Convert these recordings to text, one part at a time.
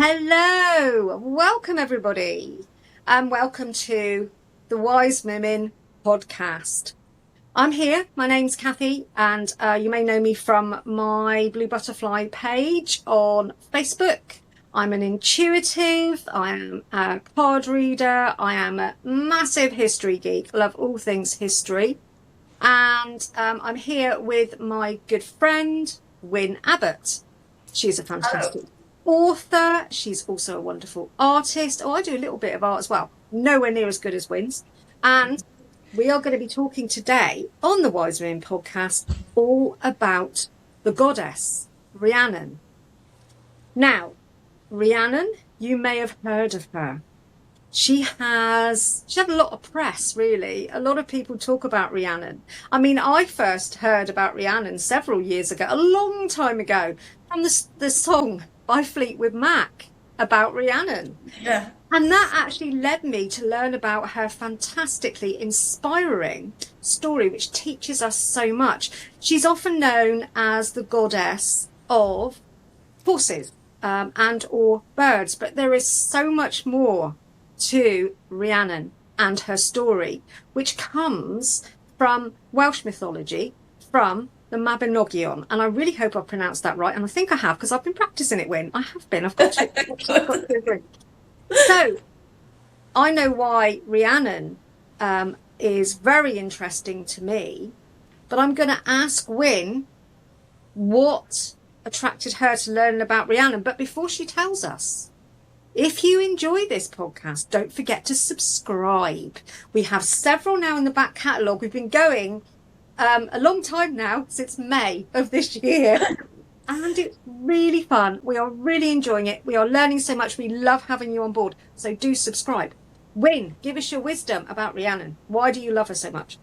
Hello, welcome everybody, and welcome to the Wise Women podcast. I'm here, my name's Kathy, and you may know me from my Blue Butterfly page on Facebook. I'm an intuitive, I am a card reader, I am a massive history geek, I love all things history, and I'm here with my good friend, Wyn Abbott. She's a fantastic author. She's also a wonderful artist. Oh, I do a little bit of art as well. Nowhere near as good as Wyn's. And we are going to be talking today on the Wise Women podcast all about the goddess, Rhiannon. Now, Rhiannon, you may have heard of her. She had a lot of press, really. A lot of people talk about Rhiannon. I mean, I first heard about Rhiannon several years ago, a long time ago, from the song by Fleetwood Mac about Rhiannon. Yeah. And that actually led me to learn about her fantastically inspiring story, which teaches us so much. She's often known as the goddess of horses and or birds, but there is so much more to Rhiannon and her story, which comes from Welsh mythology, from the Mabinogion, and I really hope I've pronounced that right, and I think I have because I've been practicing it, Wyn. I have been. I've got to agree. So I know why Rhiannon is very interesting to me, but I'm going to ask Wyn what attracted her to learn about Rhiannon. But before she tells us, if you enjoy this podcast, don't forget to subscribe. We have several now in the back catalogue. We've been going a long time now, since May of this year. And it's really fun. We are really enjoying it. We are learning so much. We love having you on board. So do subscribe. Wyn, give us your wisdom about Rhiannon. Why do you love her so much?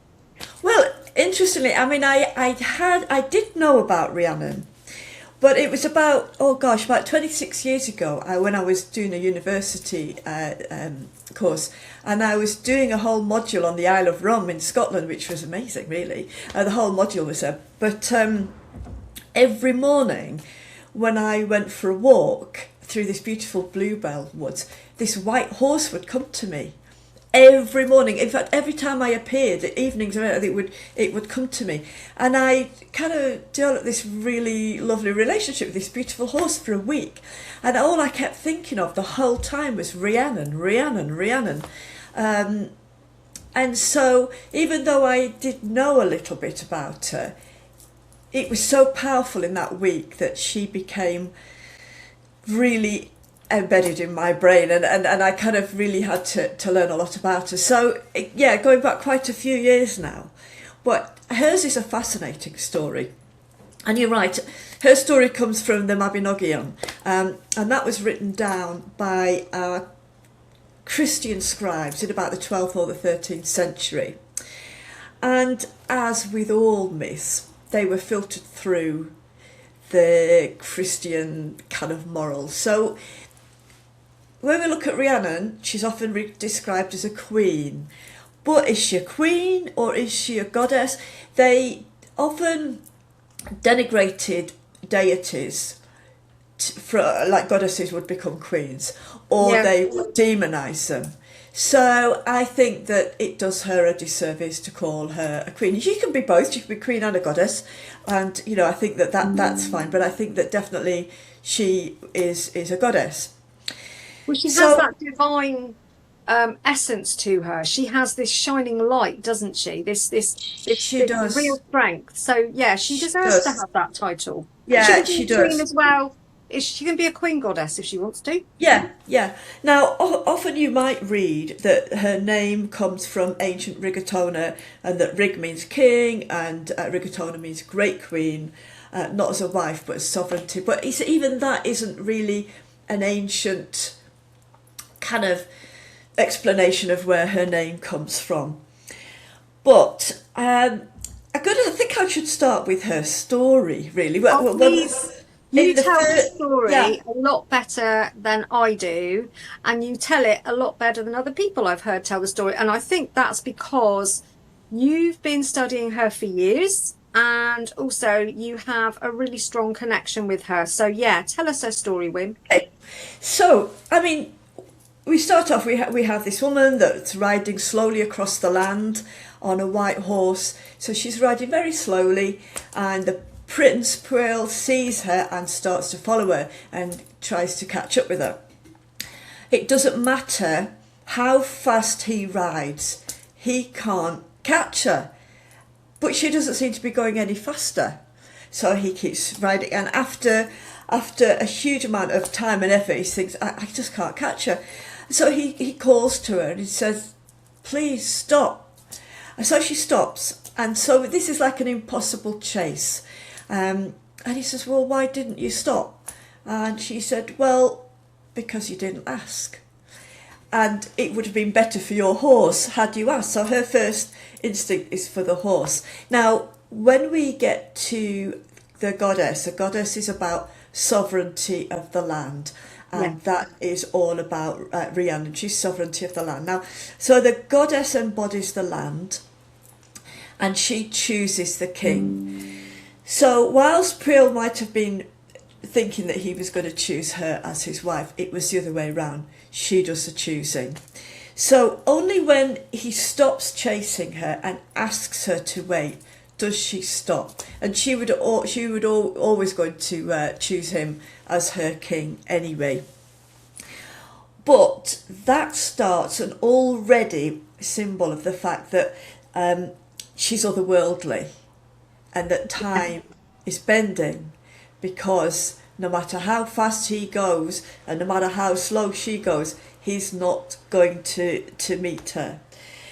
Well, interestingly, I mean, I did know about Rhiannon, but it was about 26 years ago when I was doing a university course, and I was doing a whole module on the Isle of Rum in Scotland, which was amazing, really. The whole module was there. But every morning when I went for a walk through this beautiful bluebell woods, this white horse would come to me. Every morning, in fact, every time I appeared, the evenings, it would come to me, and I kind of developed this really lovely relationship with this beautiful horse for a week, and all I kept thinking of the whole time was Rhiannon, Rhiannon, Rhiannon, and so even though I did know a little bit about her, it was so powerful in that week that she became really embedded in my brain, and I kind of really had to learn a lot about her. So yeah, going back quite a few years now, but hers is a fascinating story. And you're right, her story comes from the Mabinogion, and that was written down by our Christian scribes in about the 12th or the 13th century. And as with all myths, they were filtered through the Christian kind of morals. So when we look at Rhiannon, she's often described as a queen. But is she a queen or is she a goddess? They often denigrated deities, like goddesses would become queens, or they would demonise them. So I think that it does her a disservice to call her a queen. She can be both. She can be queen and a goddess, and I think that's fine. But I think that definitely she is a goddess. Well, she has that divine essence to her. She has this shining light, doesn't she? This does. Real strength. So yeah, she deserves to have that title. Yeah, she does. Queen as well. She can be a queen goddess if she wants to. Yeah. Now, often you might read that her name comes from ancient Rigatona, and that Rig means king, and Rigatona means great queen, not as a wife but as sovereignty. But even that isn't really an ancient kind of explanation of where her name comes from. But I think I should start with her story, really. Please. You tell the story a lot better than I do, and you tell it a lot better than other people I've heard tell the story. And I think that's because you've been studying her for years, and also you have a really strong connection with her. So yeah, tell us her story, Wyn. So, I mean, we start off, we have this woman that's riding slowly across the land on a white horse. So she's riding very slowly, and the Prince Pwyll sees her and starts to follow her and tries to catch up with her. It doesn't matter how fast he rides, he can't catch her. But she doesn't seem to be going any faster. So he keeps riding, and after a huge amount of time and effort, he thinks, I just can't catch her. So he calls to her and he says, please stop. And so she stops. And so this is like an impossible chase. And he says, well, why didn't you stop? And she said, well, because you didn't ask. And it would have been better for your horse had you asked. So her first instinct is for the horse. Now, when we get to the goddess is about sovereignty of the land. And that is all about Rhiannon. She's sovereignty of the land. Now, so the goddess embodies the land, and she chooses the king. So whilst Pwyll might have been thinking that he was going to choose her as his wife, it was the other way around. She does the choosing. So only when he stops chasing her and asks her to wait does she stop. And she would always going to choose him as her king anyway. But that starts an already symbol of the fact that she's otherworldly, and that time is bending, because no matter how fast he goes and no matter how slow she goes, he's not going to meet her.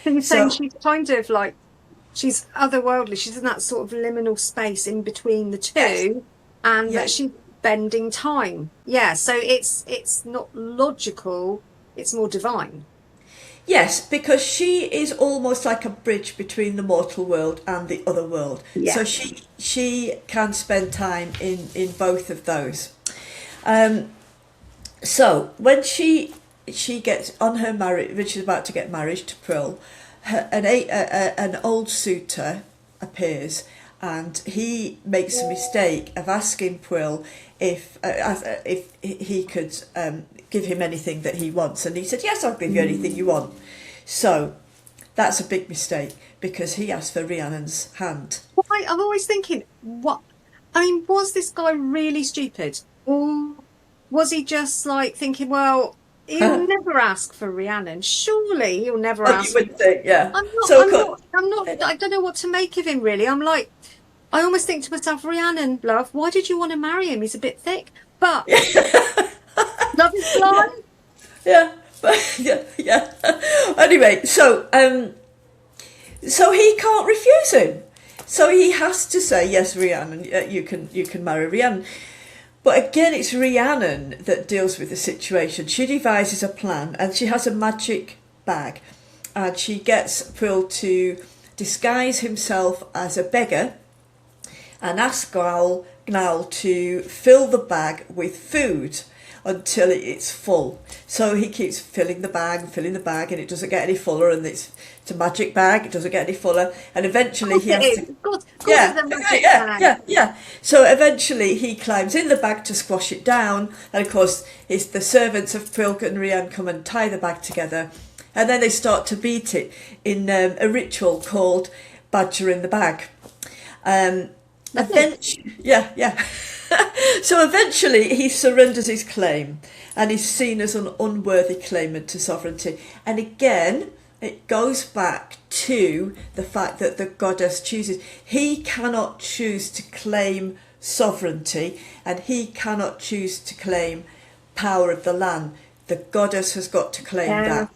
And you're saying she's kind of like, she's otherworldly, she's in that sort of liminal space in between the two, and that she's bending time. Yeah, so it's not logical, it's more divine. Yes, because she is almost like a bridge between the mortal world and the other world. Yeah. So she can spend time in both of those. So when she gets on her marriage, when she's about to get married to Pwyll, an old suitor appears, and he makes a mistake of asking Pwyll if he could give him anything that he wants, and he said, yes, I'll give you anything you want. So that's a big mistake, because he asked for Rhiannon's hand. Well, I'm always thinking, what? I mean, was this guy really stupid, or was he just like thinking, well, he'll never ask for Rhiannon. Surely he'll never ask. You would think, yeah. I'm not. I don't know what to make of him, really. I'm like, I almost think to myself, Rhiannon, love, why did you want to marry him? He's a bit thick, but love is blind. Yeah, but yeah. Anyway, so he can't refuse him. So he has to say, yes, Rhiannon, you can marry Rhiannon. But again, it's Rhiannon that deals with the situation. She devises a plan, and she has a magic bag, and she gets Pwyll to disguise himself as a beggar and ask Gnawl to fill the bag with food until it's full. So he keeps filling the bag, and it doesn't get any fuller, and it's a magic bag, it doesn't get any fuller, and eventually he has to... Yeah. So eventually he climbs in the bag to squash it down, and of course it's the servants of Pwyll and Rhiannon come and tie the bag together, and then they start to beat it in a ritual called Badger in the Bag. So eventually he surrenders his claim, and is seen as an unworthy claimant to sovereignty. And again, it goes back to the fact that the goddess chooses. He cannot choose to claim sovereignty, and he cannot choose to claim power of the land. The goddess has got to claim that.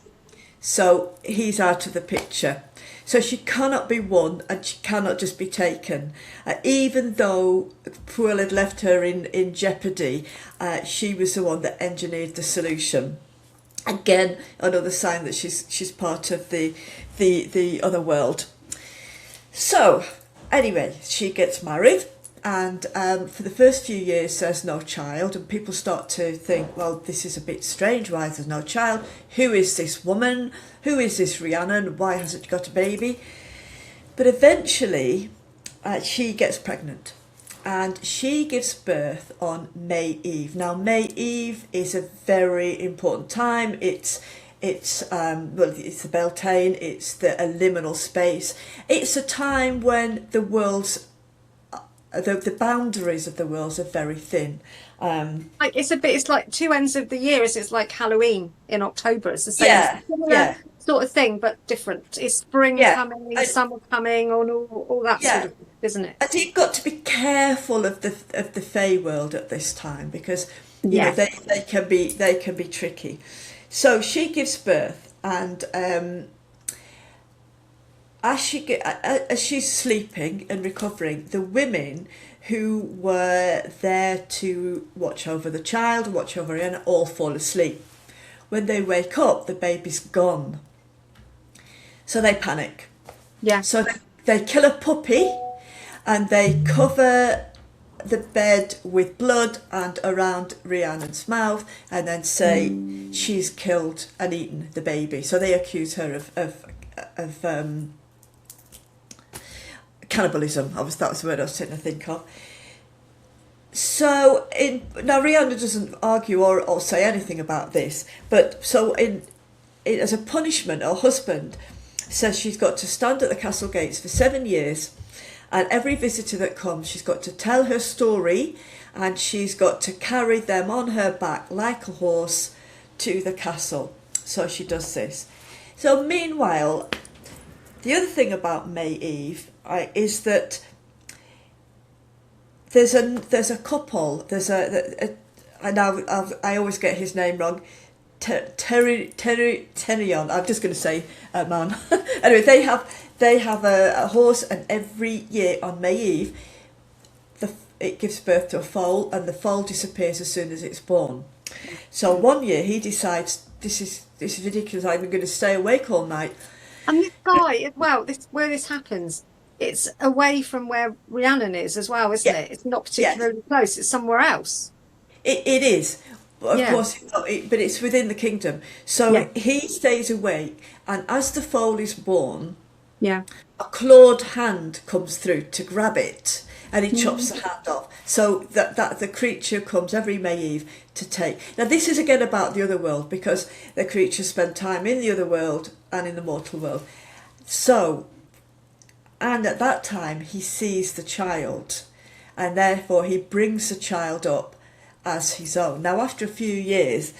So he's out of the picture. So she cannot be won, and she cannot just be taken. Even though Pwyll had left her in jeopardy, she was the one that engineered the solution. Again, another sign that she's part of the other world. So anyway, she gets married, and for the first few years there's no child, and people start to think, well, this is a bit strange, why there's no child? Who is this woman? Who is this Rhiannon? Why hasn't she got a baby? But eventually she gets pregnant, and she gives birth on May Eve. Now, May Eve is a very important time. It's the Beltane, it's the liminal space. It's a time when the boundaries of the worlds are very thin. Like it's like two ends of the year. It's like Halloween in October. It's the same similar sort of thing, but different. It's spring coming, summer coming, all that sort of thing, isn't it? And you've got to be careful of the Fey world at this time, because you know they can be tricky. So she gives birth, and as she's sleeping and recovering, the women who were there to watch over the child, watch over Rhiannon, all fall asleep. When they wake up, the baby's gone. So they panic. Yeah. So they kill a puppy, and they cover the bed with blood and around Rhiannon's mouth, and then say she's killed and eaten the baby. So they accuse her of cannibalism. That was the word I was trying to think of. So now Rhiannon doesn't argue or say anything about this, but as a punishment, her husband says she's got to stand at the castle gates for 7 years, and every visitor that comes, she's got to tell her story, and she's got to carry them on her back like a horse to the castle. So she does this. So meanwhile, the other thing about May Eve is that there's a couple. I always get his name wrong. Terion. I'm just going to say man. Anyway, they have a horse, and every year on May Eve, it gives birth to a foal, and the foal disappears as soon as it's born. So one year he decides, this is ridiculous. I'm going to stay awake all night. And this guy, where this happens, it's away from where Rhiannon is as well, isn't it? It's not particularly close. It's somewhere else. It is. Of course, but it's within the kingdom. So he stays awake, and as the foal is born, a clawed hand comes through to grab it, and he chops the hand off. So that the creature comes every May Eve to take. Now this is again about the other world, because the creatures spend time in the other world and in the mortal world. So, and at that time he sees the child, and therefore he brings the child up as his own. Now, after a few years,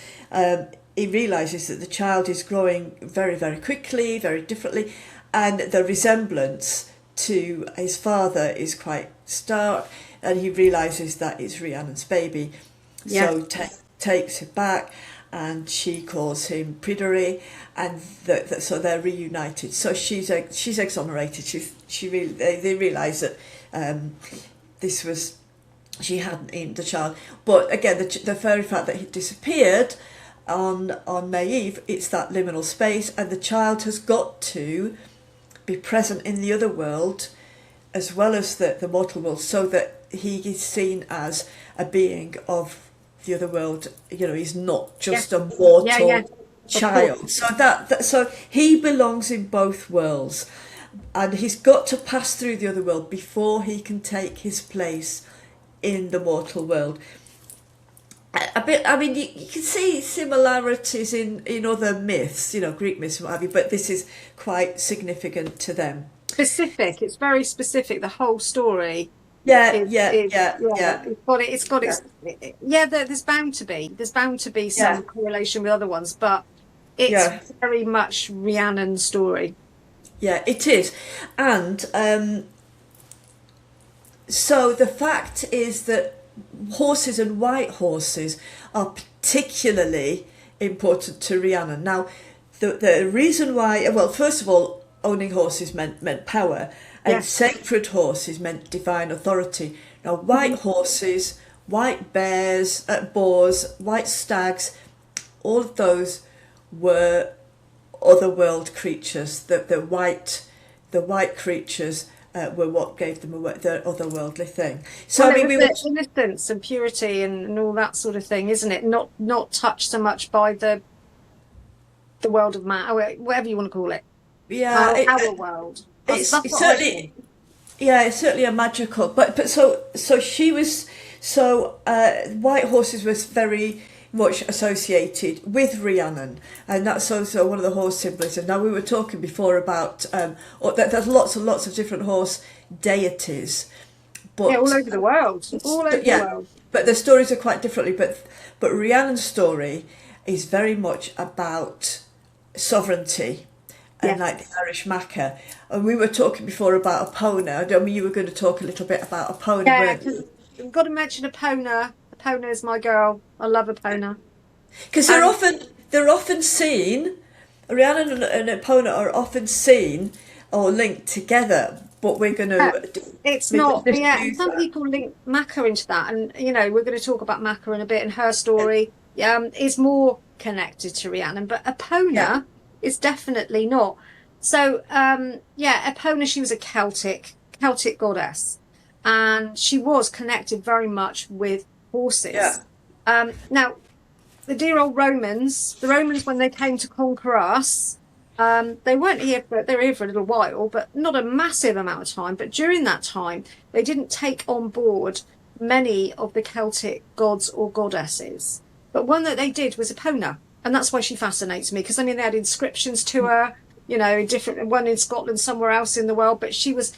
he realises that the child is growing very, very quickly, very differently, and the resemblance to his father is quite stark, and he realises that it's Rhiannon's baby. So takes it back, and she calls him Pryderi, and so they're reunited. So she's exonerated. They realise that this was. She hadn't eaten the child, but again, the very fact that he disappeared on May Eve, it's that liminal space, and the child has got to be present in the other world as well as the mortal world, so that he is seen as a being of the other world. You know, he's not just a mortal child. So so he belongs in both worlds, and he's got to pass through the other world before he can take his place in the mortal world. I mean, you can see similarities in other myths, Greek myths and what have you, but this is quite significant to them. Specific. It's very specific. The whole story. It's got its. There's bound to be some correlation with other ones, but it's very much Rhiannon's story. Yeah, it is, and so the fact is that horses and white horses are particularly important to Rhiannon. Now, the reason why, well, first of all, owning horses meant power, and sacred horses meant divine authority. Now, white horses, white boars, white stags, all of those were otherworld creatures. The white creatures were what gave them the otherworldly thing. So I mean, innocence and purity and all that sort of thing, isn't it? Not touched so much by the world of man, or whatever you want to call it. Yeah, our world. It's certainly Yeah, it's certainly a magical, but so she was so white horses was very much associated with Rhiannon, and that's also one of the horse symbolism. Now we were talking before about there's lots and lots of different horse deities, Yeah, all but over the world, all over the yeah, world. but the stories are quite differently. But Rhiannon's story is very much about sovereignty and like Yes. the Irish Macha. And we were talking before about Epona. I mean, you were going to talk a little bit about Epona, Yeah, weren't because you? we've got to mention Epona. Epona is my girl. I love Epona. Because And they're often seen, Rhiannon and Epona are often seen or linked together. But we're going uh, to it's not, yeah, and diffuse some that. people link Macha into that. And, we're going to talk about Macha in a bit, and her story is more connected to Rhiannon, but Yeah, Epona is definitely not. So, yeah, Epona, she was a Celtic goddess, and she was connected very much with yeah, horses. Now, the dear old Romans, when they came to conquer us, they weren't here for, they were here for a little while, but not a massive amount of time. But during that time, they didn't take on board many of the Celtic gods or goddesses. But one that they did was Epona. And that's why she fascinates me. Because I mean, they had inscriptions to her, different, one in Scotland, somewhere else in the world, but she was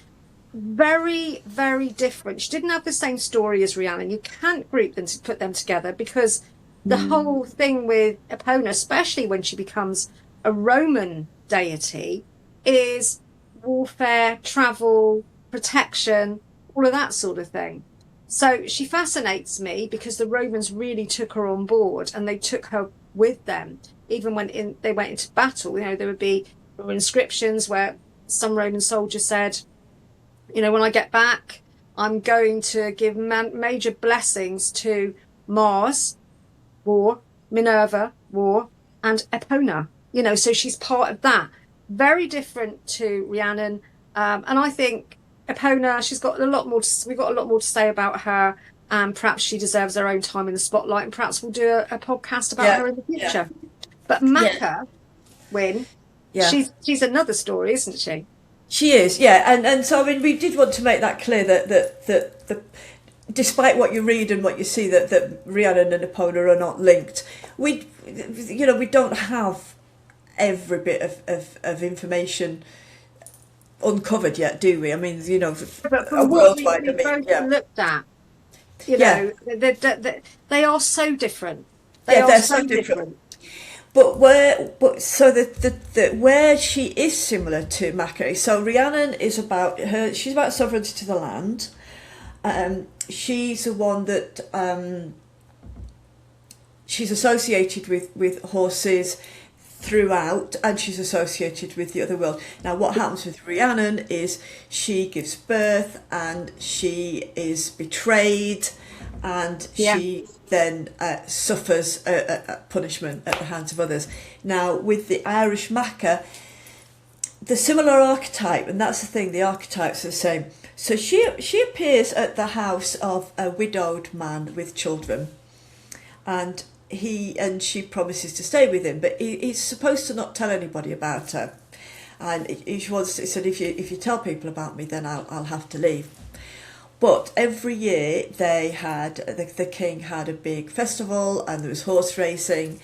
very, very different. She didn't have the same story as Rhiannon. You can't group them to put them together because the whole thing with Epona, especially when she becomes a Roman deity, is warfare, travel, protection, all of that sort of thing. So she fascinates me because the Romans really took her on board and they took her with them. Even when they went into battle, there were inscriptions where some Roman soldier said, when I get back, I'm going to give major blessings to Mars, war, Minerva, war, and Epona. So she's part of that. Very different to Rhiannon. And I think Epona, we've got a lot more to say about her. And perhaps she deserves her own time in the spotlight. And perhaps we'll do a podcast about yeah, her in the yeah, future. But yeah, Macha, Win, yeah. she's another story, isn't she? She is, yeah, and so I mean, we did want to make that clear that the despite what you read and what you see that Rhiannon and Epona are not linked. We don't have every bit of information uncovered yet, do we? I mean, But a from what worldwide. I we mean, both yeah, looked at, yeah, they are so different. They yeah, are they're so so different. different. But so the where she is similar to Macha. So Rhiannon is about her. She's about sovereignty to the land. She's the one that she's associated with horses throughout, and she's associated with the other world. Now, what happens with Rhiannon is she gives birth, and she is betrayed, and Yeah. she then suffers a punishment at the hands of others. Now, with the Irish Macha, the similar archetype, and that's the thing, the archetypes are the same. So she appears at the house of a widowed man with children, and she promises to stay with him, but he's supposed to not tell anybody about her. And he said, if you tell people about me, then I'll have to leave. But every year the king had a big festival, and there was horse racing,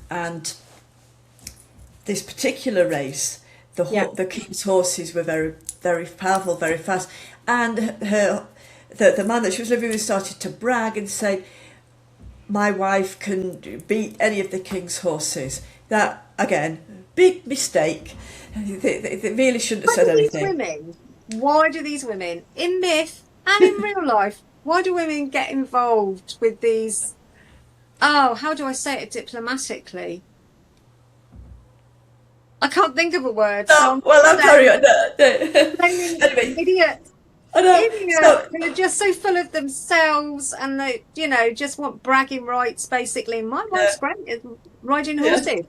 and this particular race, Yeah. the king's horses were very, very powerful, very fast, and the man that she was living with started to brag and say, my wife can beat any of the king's horses. That, again, big mistake. They really shouldn't have said anything. Why do these women, in myth and in real life, why do women get involved with these? Oh, how do I say it diplomatically? I can't think of a word. So No, well, I'm sorry. blaming Anyway, idiots. I know. Idiots who are just so full of themselves, and they, just want bragging rights, basically. My wife's great at riding horses.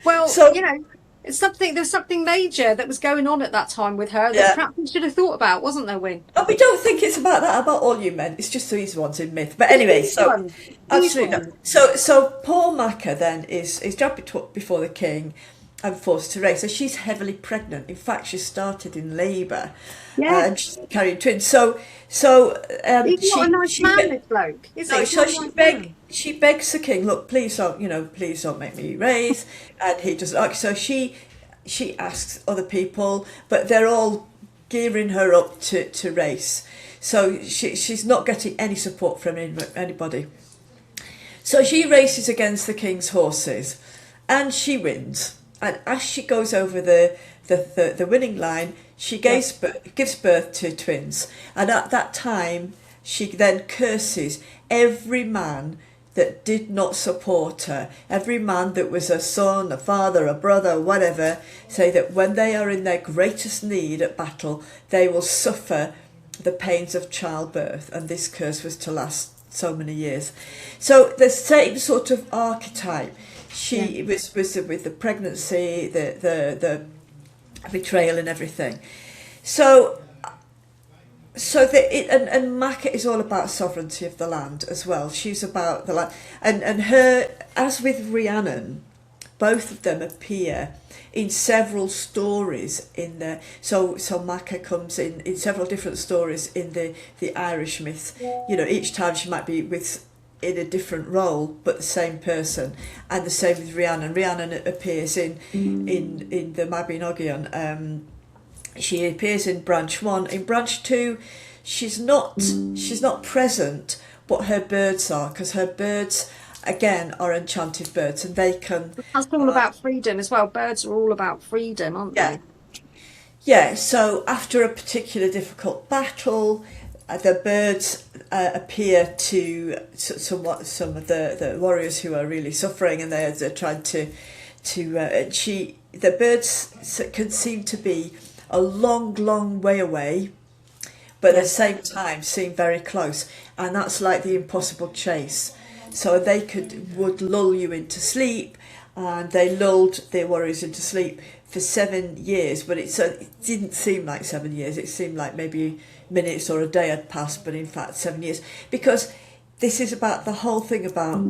Well, So, there was something major that was going on at that time with her that yeah. perhaps we should have thought about, wasn't there, Win? Oh, we don't think it's about that, about all you men. It's just these ones in myth. But anyway, so These absolutely. ones. So poor Macha then is dragged before the king, and forced to race. So she's heavily pregnant. In fact, she started in labour, Yeah. and she's carrying twins. So He's not a nice man, this bloke, is he? no, He's so not a nice man. she begs the king, look, please don't, please don't make me race. And he doesn't like. So she asks other people, but they're all gearing her up to race. So she's not getting any support from anybody. So she races against the king's horses, and she wins. And as she goes over the winning line, she gives birth to twins. And at that time, she then curses every man that did not support her. Every man that was a son, a father, a brother, whatever, say that when they are in their greatest need at battle, they will suffer the pains of childbirth. And this curse was to last so many years. So the same sort of archetype. She was with the pregnancy, the betrayal and everything. And Macha is all about sovereignty of the land as well. She's about the land, and her, as with Rhiannon, both of them appear in several stories in the. So Macha comes in several different stories in the Irish myth. Each time she might be in a different role, but the same person, and the same with Rhiannon. Rhiannon appears in the Mabinogion. She appears in branch 1. In branch 2, she's not present, but her birds are, because her birds again are enchanted birds, and they can. That's all about freedom as well. Birds are all about freedom, aren't they? Yeah. So after a particular difficult battle, the birds appear to some of the warriors who are really suffering, and they're trying to. The birds can seem to be a long way away, but at the same time seem very close, and that's like the impossible chase. So they would lull you into sleep, and they lulled the warriors into sleep for 7 years, but it didn't seem like 7 years. It seemed like maybe minutes or a day had passed, but in fact 7 years, because this is about the whole thing about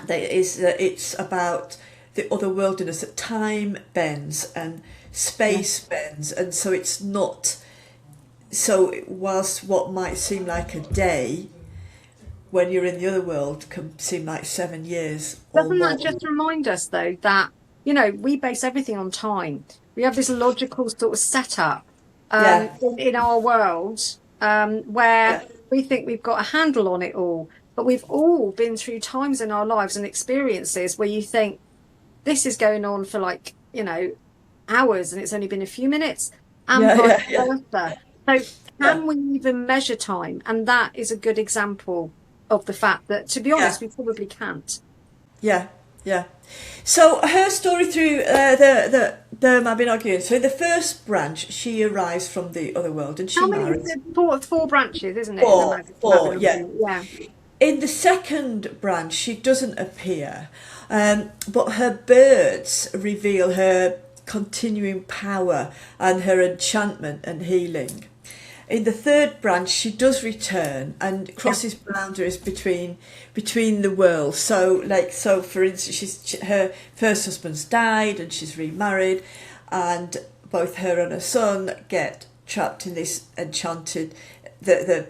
it's about the otherworldliness, that time bends and space bends, and so it's not. So whilst what might seem like a day, when you're in the other world, can seem like 7 years. Doesn't that just remind us, though, that we base everything on time? We have this logical sort of setup in our world where we think we've got a handle on it all, but we've all been through times in our lives and experiences where you think this is going on for hours, and it's only been a few minutes, and vice versa. So can we even measure time? And that is a good example of the fact that, to be honest, we probably can't. Yeah. So her story through the Mabinogion. So in the first branch, she arrives from the other world, and she marries. Four branches, isn't it? Four. Yeah. In the second branch, she doesn't appear, but her birds reveal her continuing power and her enchantment and healing. In the third branch, she does return and crosses boundaries between the worlds. So for instance, her first husband's died and she's remarried, and both her and her son get trapped in this enchanted, the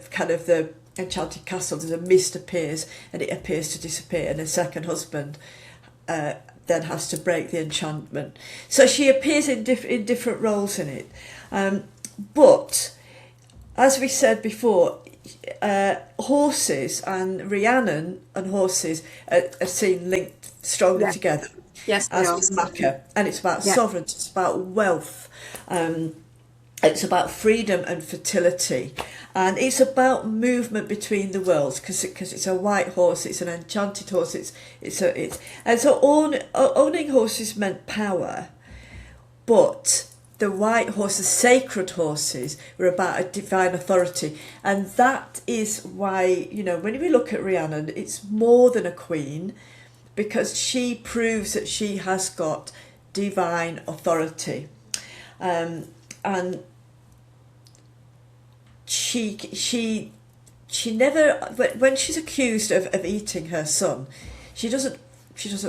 enchanted castle. There's a mist appears, and it appears to disappear, and her second husband then has to break the enchantment. So she appears in different roles in it, but as we said before, horses and Rhiannon and horses are seen linked strongly together. Yes, as with Macha, and it's about sovereignty, it's about wealth, it's about freedom and fertility, and it's about movement between the worlds, because it's a white horse, it's an enchanted horse, and so owning horses meant power, but the white horses, sacred horses, were about a divine authority. And that is why, when we look at Rhiannon, it's more than a queen, because she proves that she has got divine authority. And she never, when she's accused of eating her son, she doesn't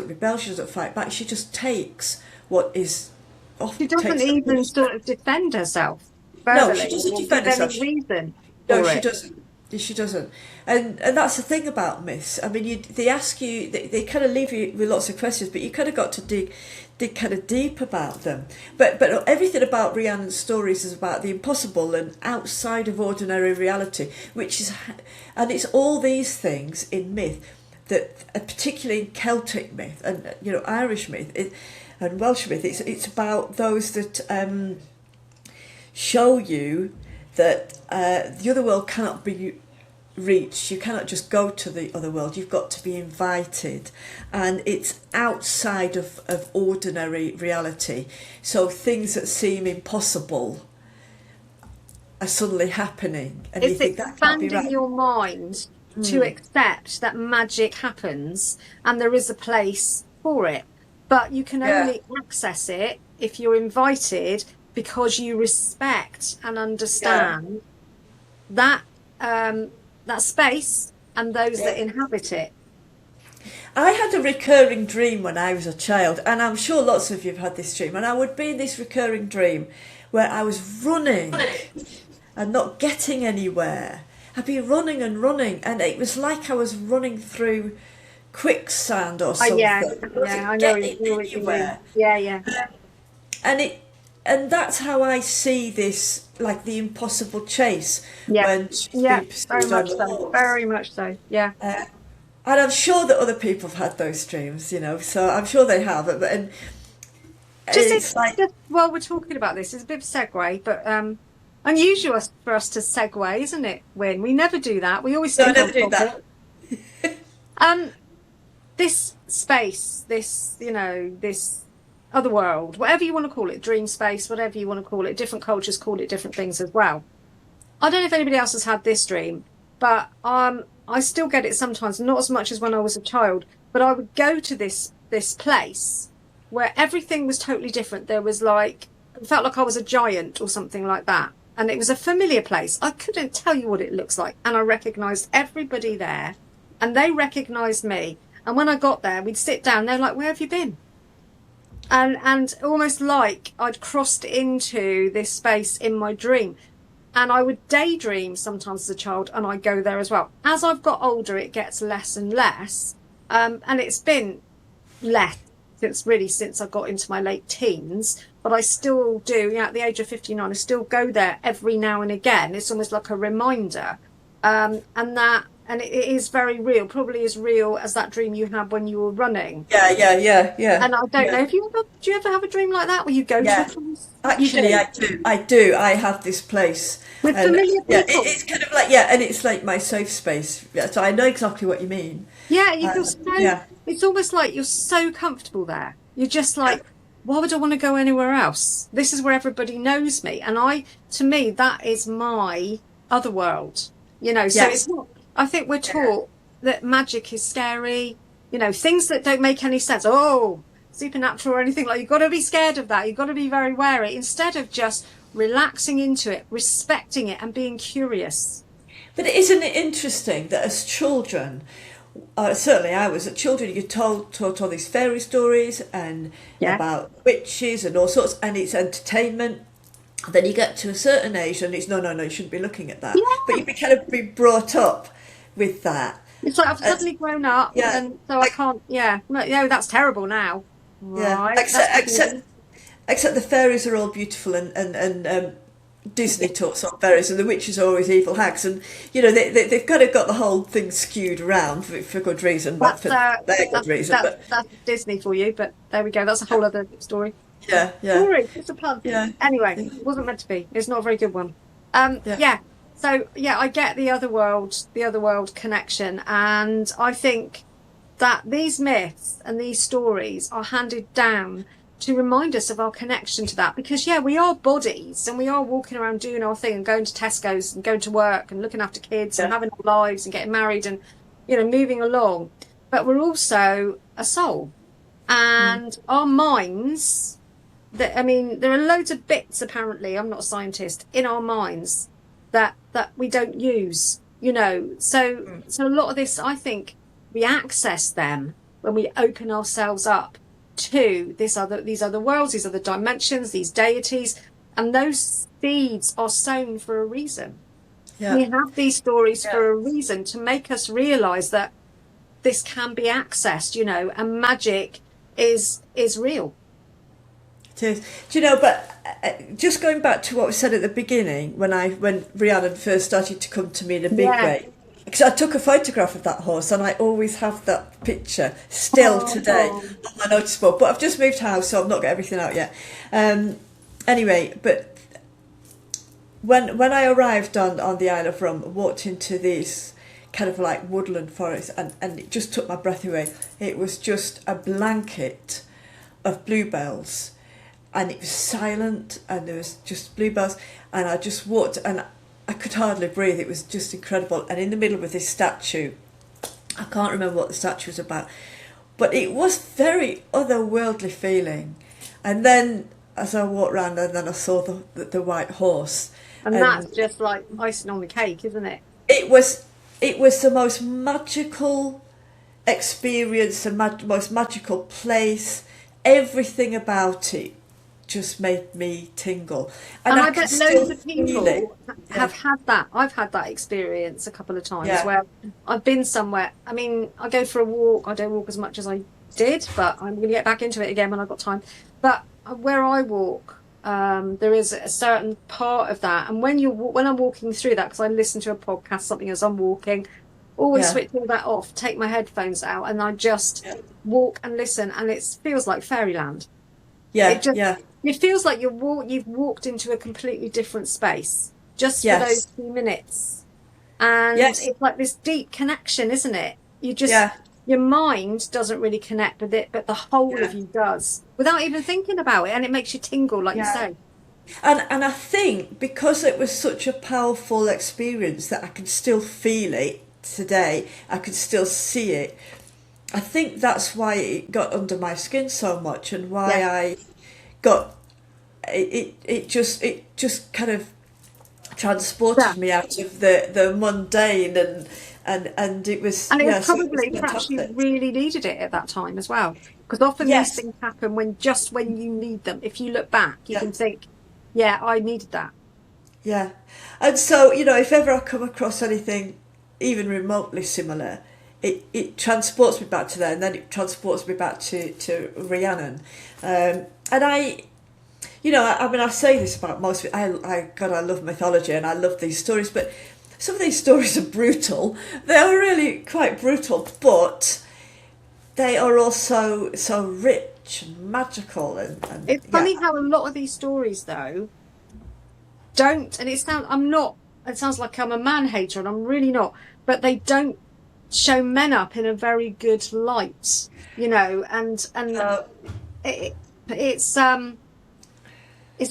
rebel, she doesn't fight back, she just takes what is often She doesn't takes up even much sort of defend herself No, verbally she doesn't or defend give herself. any reason No, for she it. doesn't. She doesn't. And that's the thing about myths. I mean, they ask you, they kind of leave you with lots of questions, but you kind of got to dig kind of deep about them. But everything about Rhiannon's stories is about the impossible and outside of ordinary reality, which is, and it's all these things in myth that, particularly in Celtic myth and Irish myth and Welsh myth, it's about those that show you that the other world cannot be reached. You cannot just go to the other world. You've got to be invited, and it's outside of ordinary reality. So things that seem impossible are suddenly happening, and you It's think that can't be expanding right. your mind to accept that magic happens and there is a place for it. But you can only access it if you're invited, because you respect and understand that that space and those that inhabit it. I had a recurring dream when I was a child, and I'm sure lots of you have had this dream, and I would be in this recurring dream where I was running and not getting anywhere. I'd be running and running, and it was like I was running through quicksand or something. Yeah, I wasn't I know getting what you mean. anywhere. Yeah. And that's how I see this, like the impossible chase when she's Yeah, being very pursued on much the so. horse. Very much so. Yeah. And I'm sure that other people have had those dreams, so I'm sure they have. And it's like, Just while we're talking about this, it's a bit of a segue, but unusual for us to segue, isn't it, Win? We never do that. We always no, I stick never on do topic. that. This space, this other world, whatever you want to call it, dream space, whatever you want to call it, different cultures call it different things as well. I don't know if anybody else has had this dream, but I still get it sometimes, not as much as when I was a child, but I would go to this place where everything was totally different. There was it felt like I was a giant or something like that. And it was a familiar place. I couldn't tell you what it looks like. And I recognised everybody there, and they recognised me. And when I got there, we'd sit down. They're like, "Where have you been?" And almost like I'd crossed into this space in my dream. And I would daydream sometimes as a child, and I'd go there as well. As I've got older, it gets less and less. And it's been less since I got into my late teens. But I still do, at the age of 59, I still go there every now and again. It's almost like a reminder. And it is very real, probably as real as that dream you had when you were running. Yeah. And I don't know, do you ever have a dream like that where you go to a place? Actually, I do. I have this place. With familiar people. It's kind of like, and it's like my safe space. Yeah, so I know exactly what you mean. Yeah, you feel it's almost like you're so comfortable there. You're just like, why would I want to go anywhere else? This is where everybody knows me. And to me, that is my other world. So it's not, I think we're taught that magic is scary, things that don't make any sense. Oh, supernatural or anything like, you've got to be scared of that. You've got to be very wary, instead of just relaxing into it, respecting it and being curious. But isn't it interesting that as children, certainly I was, at children, you taught all these fairy stories and about witches and all sorts, and it's entertainment. Then you get to a certain age and it's no, you shouldn't be looking at that. Yeah. But you kind of be brought up with that. It's like I've suddenly grown up, and so I can't. No, that's terrible now. Right. Except the fairies are all beautiful, and Disney talks about fairies, and the witches are always evil hags, and they've kind of got the whole thing skewed around for good reason, but for their good reason. That's Disney for you, but there we go. That's a whole other story. Yeah. Sorry, it's a pun. Yeah. Anyway, it wasn't meant to be. It's not a very good one. So I get the other world connection, and I think that these myths and these stories are handed down to remind us of our connection to that, because we are bodies and we are walking around doing our thing and going to Tesco's and going to work and looking after kids and having our lives and getting married and moving along, but we're also a soul, and our minds, there are loads of bits, apparently, I'm not a scientist, in our minds that we don't use, so a lot of this, I think we access them when we open ourselves up to these other worlds, these other dimensions, these deities, and those seeds are sown for a reason. Yeah. We have these stories for a reason, to make us realize that this can be accessed, you know, and magic is real. It is. Do you know, but just going back to what we said at the beginning, when Rhiannon first started to come to me in a big way, because I took a photograph of that horse and I always have that picture still today on my notice board, but I've just moved house, so I've not got everything out yet. Anyway, but when I arrived on the Isle of Rum, I walked into this kind of like woodland forest, and it just took my breath away. It was just a blanket of bluebells, and it was silent, and there was just bluebells, and I just walked, and I could hardly breathe. It was just incredible. And in the middle of this statue, I can't remember what the statue was about, but it was very otherworldly feeling. And then as I walked around, and then I saw the white horse, and that's just like icing on the cake, isn't it? It was the most magical experience, the most magical place. Everything about it just made me tingle. And I bet loads of people have had that. I've had that experience a couple of times where I've been somewhere. I mean, I go for a walk. I don't walk as much as I did, but I'm going to get back into it again when I've got time. But where I walk, there is a certain part of that. And when I'm walking through that, because I listen to a podcast, something as I'm walking, always switch all that off, take my headphones out, and I just walk and listen, and it feels like fairyland. It feels like you've walked into a completely different space just for those few minutes. And it's like this deep connection, isn't it? You just, your mind doesn't really connect with it, but the whole of you does, without even thinking about it. And it makes you tingle, like you say. And I think because it was such a powerful experience that I can still feel it today, I can still see it. I think that's why it got under my skin so much, and why I got it just kind of transported me out of the mundane, and it was, and it was probably perhaps you really needed it at that time as well, because often these things happen when you need them. If you look back, you can think, I needed that. And so, you know, if ever I come across anything even remotely similar, it transports me back to there, and then it transports me back to Rhiannon. And I, you know, I mean, I say this about most of it. I love mythology and I love these stories, but some of these stories are brutal. They are really quite brutal, but they are also so rich and magical. And it's funny how a lot of these stories, though, don't, and it sounds like I'm a man hater, and I'm really not, but they don't show men up in a very good light, you know, and it's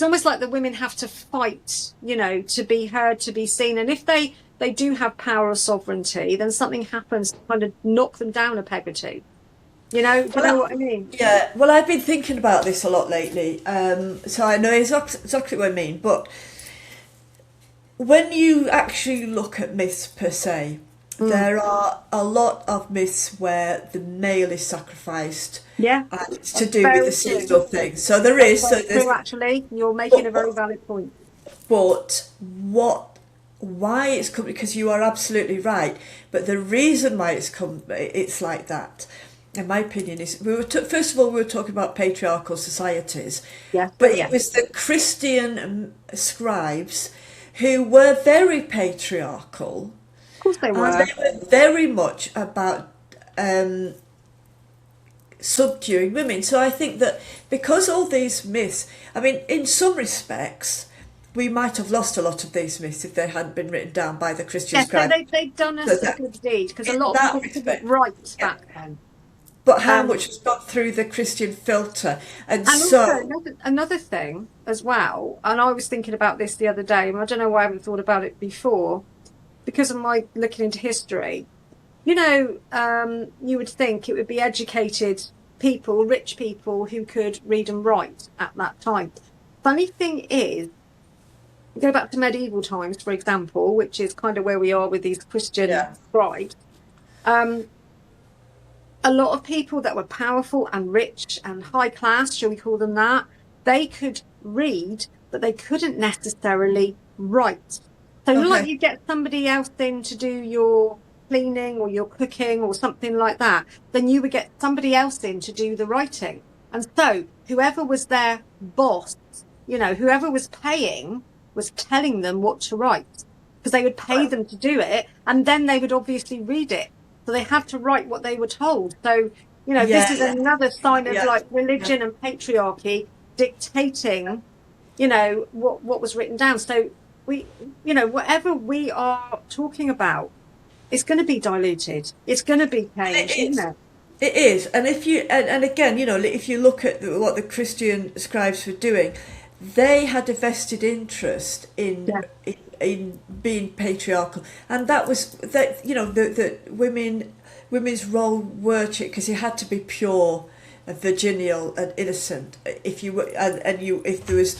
almost like the women have to fight, you know, to be heard, to be seen. And if they do have power or sovereignty, then something happens to kind of knock them down a peg or two. You know, do you know what I mean? Yeah, well, I've been thinking about this a lot lately, so I know exactly what I mean. But when you actually look at myths per se, there are a lot of myths where the male is sacrificed. Yeah, and it's to do with the seasonal thing. So there is. So true, actually, you're making a very valid point. But why it's come? Because you are absolutely right. But the reason why it's like that, in my opinion, is first of all we were talking about patriarchal societies. Yeah, but it was the Christian scribes who were very patriarchal. Of course they were. And they were very much about subduing women. So I think that because all these myths, I mean, in some respects, we might have lost a lot of these myths if they hadn't been written down by the Christian scribes. So they've done us a good deed, because a lot of people didn't write back then. But how much has gone through the Christian filter? And so also another thing as well, and I was thinking about this the other day, and I don't know why I haven't thought about it before, because of my looking into history. You know, you would think it would be educated people, rich people who could read and write at that time. Funny thing is, go back to medieval times, for example, which is kind of where we are with these Christian scribes. A a lot of people that were powerful and rich and high class, shall we call them that, they could read, but they couldn't necessarily write. So like you get somebody else in to do your cleaning or your cooking or something like that, then you would get somebody else in to do the writing. And so whoever was their boss, you know, whoever was paying was telling them what to write, because they would pay them to do it, and then they would obviously read it. So they had to write what they were told. So, you know, this is another sign of like religion and patriarchy dictating, you know, what was written down. So we, you know, whatever we are talking about, it's going to be diluted. It's going to be changed, isn't it? It is. And if you, and again, you know, if you look at what the Christian scribes were doing, they had a vested interest in being patriarchal, and that was that, you know, the women's role were, because you had to be pure and virginal and innocent. If you were, and you, if there was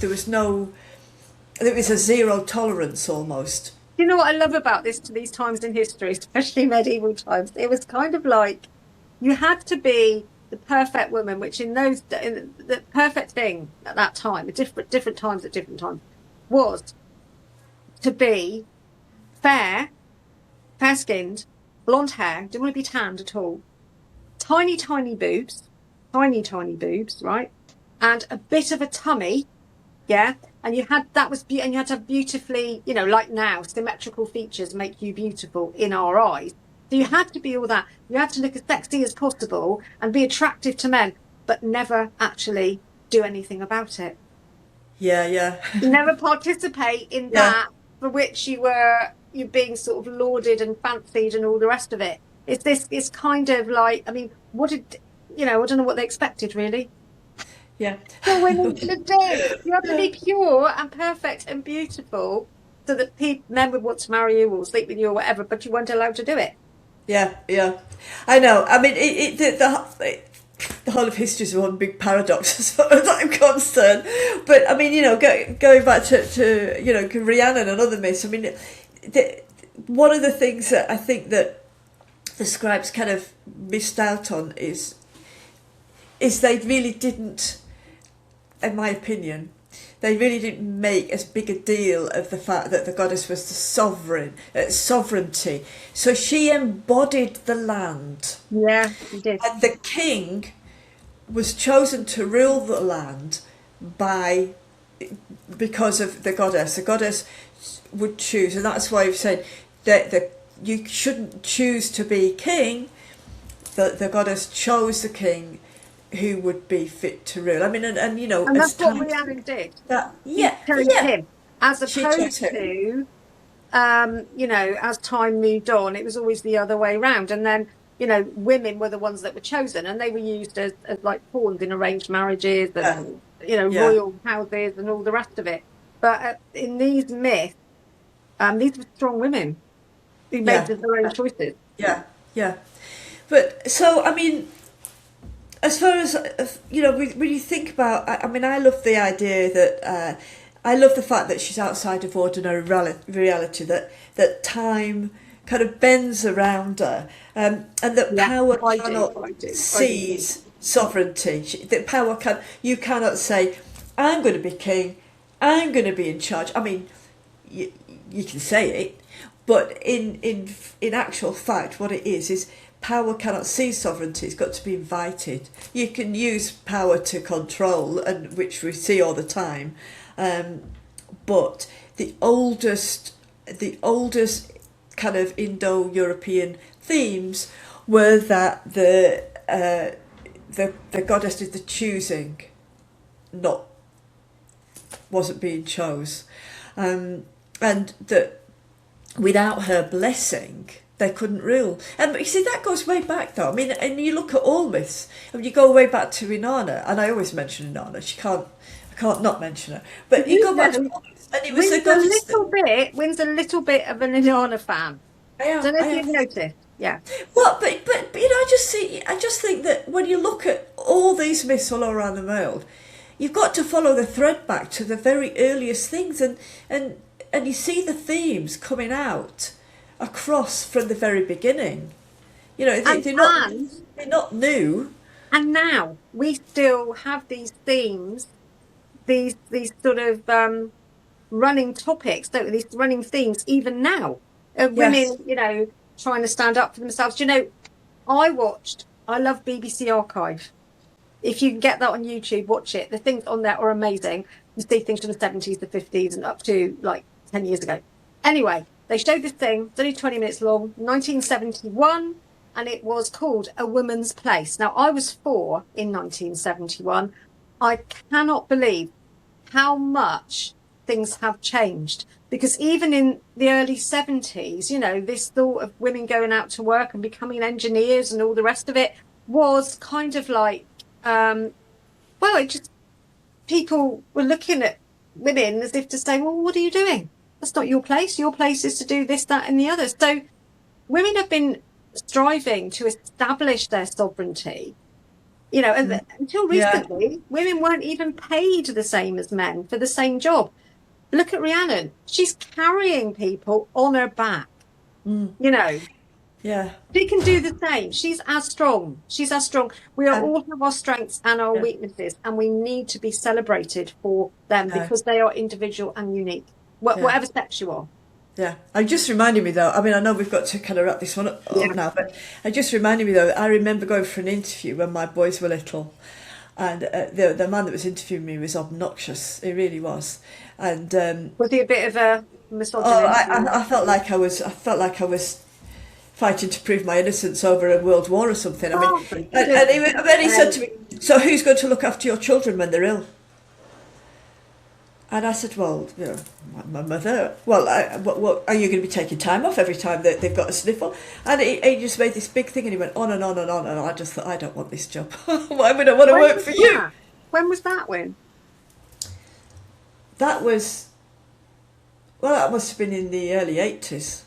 a zero tolerance almost. You know what I love about these times in history, especially medieval times? It was kind of like you had to be the perfect woman, which the perfect thing at that time, at different times was to be fair-skinned, blonde hair, didn't want to be tanned at all, tiny boobs, right, and a bit of a tummy, yeah. And you had to have beautifully, you know, like now, symmetrical features make you beautiful in our eyes. So you had to be all that. You had to look as sexy as possible and be attractive to men, but never actually do anything about it. Yeah. Never participate in that for which you're being sort of lauded and fancied and all the rest of it. It's kind of like, I mean, I don't know what they expected really. Yeah. So women should do. You have to be pure and perfect and beautiful so that men would want to marry you or sleep with you or whatever, but you weren't allowed to do it. Yeah. I know. I mean, the whole of history is one big paradox as far as I'm concerned. But I mean, you know, going back to you know, Rhiannon and other myths. I mean, one of the things that I think that the scribes kind of missed out on is they really didn't, in my opinion, they really didn't make as big a deal of the fact that the goddess was the sovereignty. So she embodied the land. Yeah, she did. And the king was chosen to rule the land because of the goddess. The goddess would choose, and that's why we've said that you shouldn't choose to be king. The goddess chose the king who would be fit to rule. I mean, and you know, and that's what Rhiannon did. Him, as opposed to, you know, as time moved on, it was always the other way around. And then, you know, women were the ones that were chosen, and they were used as like pawns in arranged marriages and you know, royal houses and all the rest of it. But in these myths, these were strong women who made their own choices. Yeah. But so, I mean, as far as, you know, when you think about, I mean, I love the idea that, I love the fact that she's outside of ordinary reality, that time kind of bends around her, and that power cannot seize sovereignty. That power you cannot say, I'm going to be king, I'm going to be in charge. I mean, you can say it, but in actual fact, what it is power cannot seize sovereignty. It's got to be invited. You can use power to control, and which we see all the time. But the oldest kind of Indo-European themes were that the goddess did the choosing, wasn't being chose, and that without her blessing they couldn't rule. And you see, that goes way back though. I mean, and you look at all myths, and you go way back to Inanna, and I always mention Inanna. I can't not mention her. But you go back to all myths, and it was the goddess. Wynn's a little bit of an Inanna fan. I don't know if you've noticed. Yeah. Well, but you know, I just think that when you look at all these myths all around the world, you've got to follow the thread back to the very earliest things, and you see the themes coming out across from the very beginning. You know, And, they're not new. and now we still have these themes, these sort of running topics, don't we? These running themes, even now. Yes. Women, you know, trying to stand up for themselves. Do you know, I love BBC Archive. If you can get that on YouTube, watch it. The things on there are amazing. You see things from the 70s, the 50s, and up to like 10 years ago. Anyway, they showed this thing, it's only 20 minutes long, 1971, and it was called A Woman's Place. Now, I was 4 in 1971. I cannot believe how much things have changed, because even in the early 70s, you know, this thought of women going out to work and becoming engineers and all the rest of it was kind of like, well, it just, people were looking at women as if to say, well, what are you doing? That's not your place. Your place is to do this, that, and the other. So women have been striving to establish their sovereignty, you know, and until recently, women weren't even paid the same as men for the same job. Look at Rhiannon. She's carrying people on her back, you know. Yeah. She can do the same. She's as strong. She's as strong. We are all have our strengths and our weaknesses, and we need to be celebrated for them because they are individual and unique, whatever sex you are. Yeah. It just reminded me, though, I mean, I know we've got to kind of wrap this one up now, but it just reminded me, though, I remember going for an interview when my boys were little, and the man that was interviewing me was obnoxious. He really was. And was he a bit of a misogynist? I felt like I was fighting to prove my innocence over a world war or something. I mean, and then he said to me, "So who's going to look after your children when they're ill?" And I said, "Well, you know, my mother. Well, what are you going to be taking time off every time that they've got a sniffle?" And he just made this big thing, and he went on and on and on. And I just thought, I don't want this job. Why would I want to work for you? When was that? When? That was, well, that must have been in the early 80s.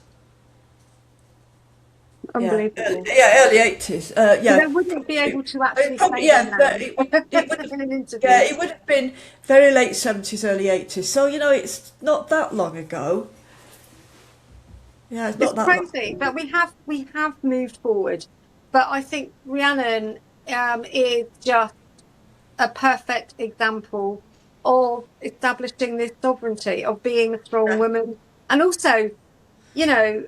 Unbelievable. Yeah, early 80s. Yeah. They wouldn't be able to actually probably, say it would have, in an interview. Yeah, it would have been very late 70s, early 80s. So, you know, it's not that long ago. Yeah, it's not that crazy, long. but we have moved forward. But I think Rhiannon is just a perfect example of establishing this sovereignty, of being a strong woman. And also, you know,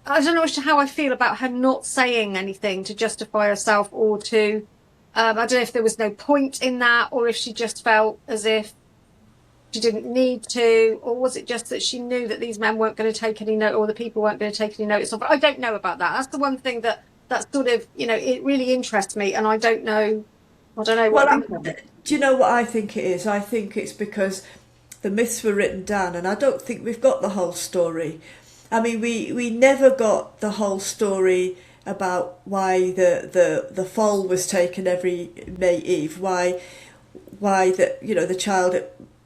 I don't know how I feel about her not saying anything to justify herself or to, I don't know if there was no point in that, or if she just felt as if she didn't need to, or was it just that she knew that these men weren't going to take any note, or the people weren't going to take any notice of her? I don't know about that. That's the one thing that sort of, you know, it really interests me, and I don't know what I think of it. Do you know what I think it is? I think it's because the myths were written down, and I don't think we've got the whole story. I mean, we never got the whole story about why the foal was taken every May Eve, why the child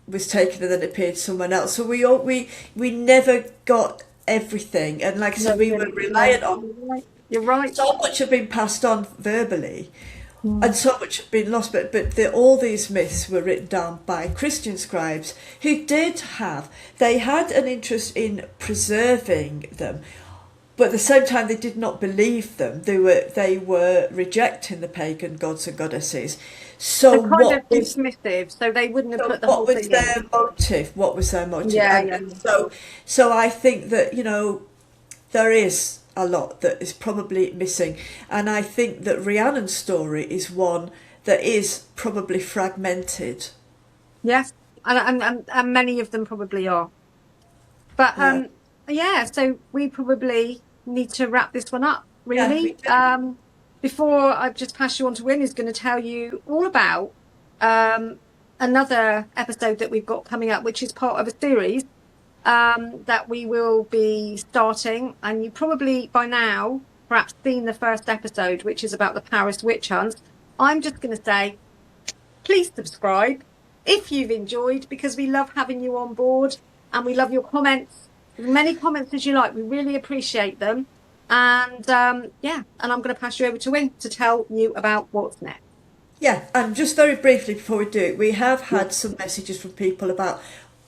was taken and then appeared someone else. So we never got everything, and like I said, we were reliant on. You're right. So much had been passed on verbally, and so much had been lost. But all these myths were written down by Christian scribes who they had an interest in preserving them, but at the same time they did not believe them. They were rejecting the pagan gods and goddesses. So kind of dismissive. So they wouldn't have put the whole thing in. What was their motive? Yeah. So I think that, you know, there is a lot that is probably missing, and I think that Rhiannon's story is one that is probably fragmented. Yes, and many of them probably are. But so we probably need to wrap this one up, really. Before I just pass you on to Wynne, who's going to tell you all about another episode that we've got coming up, which is part of a series that we will be starting. And you probably by now perhaps seen the first episode, which is about the Paris witch hunt. I'm just going to say, please subscribe if you've enjoyed, because we love having you on board and we love your comments. As many comments as you like, we really appreciate them. And and I'm going to pass you over to Wynne to tell you about what's next. Yeah, and just very briefly before we do it, we have had some messages from people about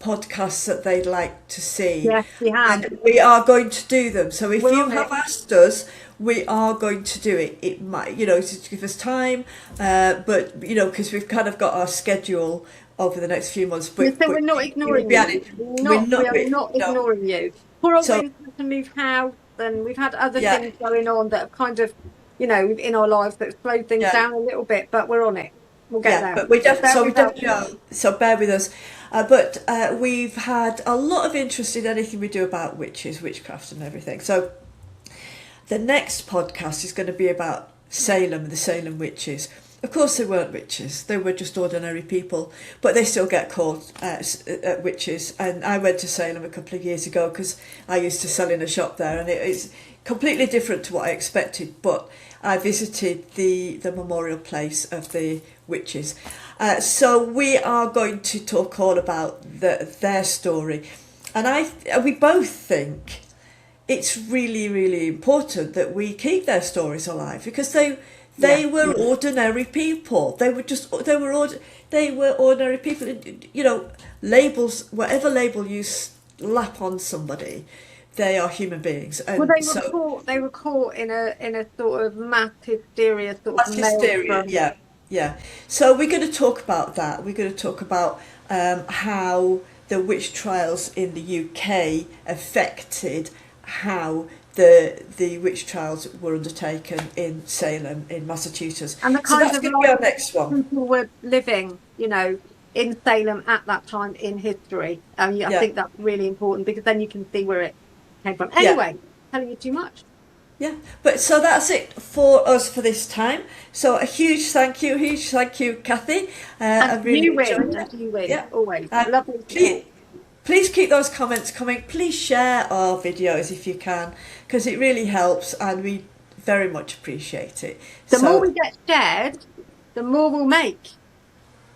podcasts that they'd like to see. Yes, we have. And we are going to do them. So if We're you on have it. asked us, we are going to do it. It might, to give us time, but, because we've kind of got our schedule over the next few months. But, So we're not ignoring you. We are not ignoring you. Poor old Win's had to move house, and we've had other things going on that have kind of, in our lives that have slowed things down a little bit, but we're on it. We'll get there. But we definitely are. So bear with us. But we've had a lot of interest in anything we do about witches, witchcraft and everything. So the next podcast is going to be about Salem, the Salem witches. Of course they weren't witches, they were just ordinary people, but they still get called witches. And I went to Salem a couple of years ago because I used to sell in a shop there, and it's completely different to what I expected, but I visited the memorial place of the witches. So we are going to talk all about their story. And we both think it's really, really important that we keep their stories alive, because they were ordinary people. They were ordinary people. Labels, whatever label you slap on somebody, they are human beings. And they were caught in a sort of mass hysteria, Yeah. So we're going to talk about that. We're going to talk about how the witch trials in the UK affected how the witch trials were undertaken in Salem, in Massachusetts. And the kind so of that's our next one. People were living, in Salem at that time in history. I think that's really important, because then you can see where it came from. Anyway, telling you too much. Yeah, but so that's it for us for this time. So a huge thank you, Kathy. And you win, Yeah. Always. Lovely. Please keep those comments coming. Please share our videos if you can, because it really helps and we very much appreciate it. The more we get shared, the more we'll make,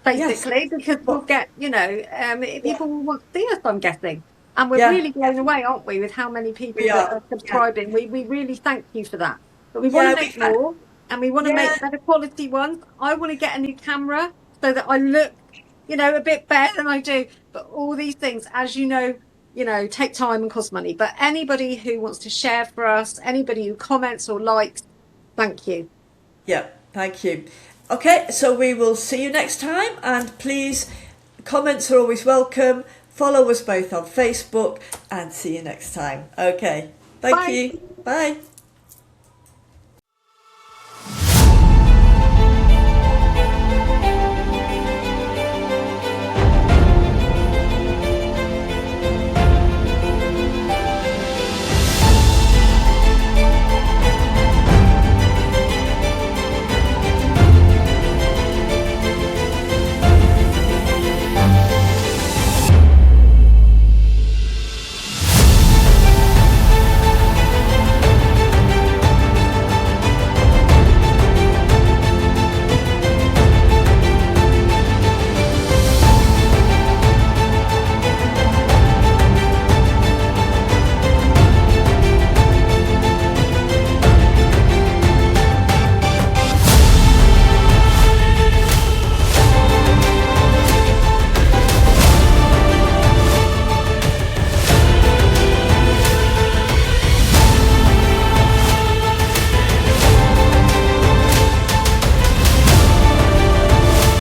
basically, because we'll get, people will want to see us, I'm guessing. And we're really blown away, aren't we, with how many people that are subscribing. We really thank you for that. But we want to make more, and we want to make better quality ones. I want to get a new camera so that I look, a bit better than I do. But all these things, as you know, take time and cost money. But anybody who wants to share for us, anybody who comments or likes, thank you. Yeah, thank you. Okay, so we will see you next time. And please, comments are always welcome. Follow us both on Facebook, and see you next time. Okay, thank you. Bye.